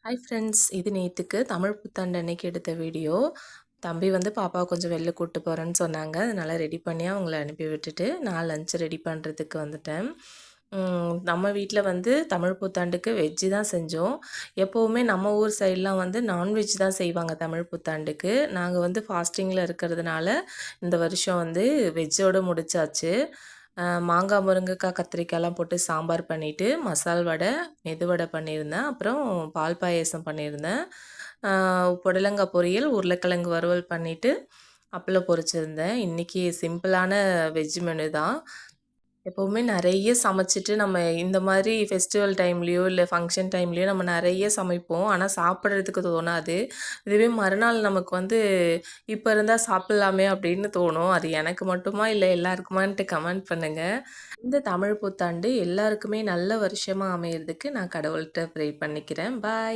Hi friends, இது நேத்துக்கு தமிழ் புத்தாண்டு அன்னைக்கு எடுத்த வீடியோ. தம்பி வந்து பாப்பாவை கொஞ்சம் வெளில கூட்டு போகிறேன்னு சொன்னாங்க. அதனால ரெடி பண்ணி அவங்கள அனுப்பி விட்டுட்டு நான் லஞ்ச் ரெடி பண்ணுறதுக்கு வந்துட்டேன். நம்ம வீட்டில் வந்து தமிழ் புத்தாண்டுக்கு வெஜ்ஜு தான் செஞ்சோம். எப்போவுமே நம்ம ஊர் சைட்லாம் வந்து நான்வெஜ் தான் செய்வாங்க தமிழ் புத்தாண்டுக்கு. நாங்கள் வந்து ஃபாஸ்டிங்கில் இருக்கிறதுனால இந்த வருஷம் வந்து வெஜ்ஜோடு முடிச்சாச்சு. மாங்காய், முருங்கைக்காய், கத்திரிக்காய்லாம் போட்டு சாம்பார் பண்ணிவிட்டு மசால் வடை, மெதுவடை பண்ணியிருந்தேன். அப்புறம் பால் பாயாசம் பண்ணியிருந்தேன். புடலங்காய் பொரியல், உருளைக்கிழங்கு வறுவல் பண்ணிவிட்டு அப்பளம் பொரிச்சிருந்தேன். இன்றைக்கி சிம்பிளான வெஜ் மெனு தான். எப்போவுமே நெறைய சமைச்சிட்டு நம்ம இந்த மாதிரி ஃபெஸ்டிவல் டைம்லேயோ இல்லை ஃபங்க்ஷன் டைம்லேயோ நம்ம நெறைய சமைப்போம். ஆனால் சாப்பிட்றதுக்கு தோணாது. இதுவே மறுநாள் நமக்கு வந்து இப்போ இருந்தால் சாப்பிட்லாமே அப்படின்னு தோணும். அது எனக்கு மட்டுமா இல்லை எல்லாருக்குமான்ட்டு கமெண்ட் பண்ணுங்கள். இந்த தமிழ் புத்தாண்டு எல்லாருக்குமே நல்ல வருஷமாக அமையறதுக்கு நான் கடவுள்கிட்ட ப்ரே பண்ணிக்கிறேன். பாய்.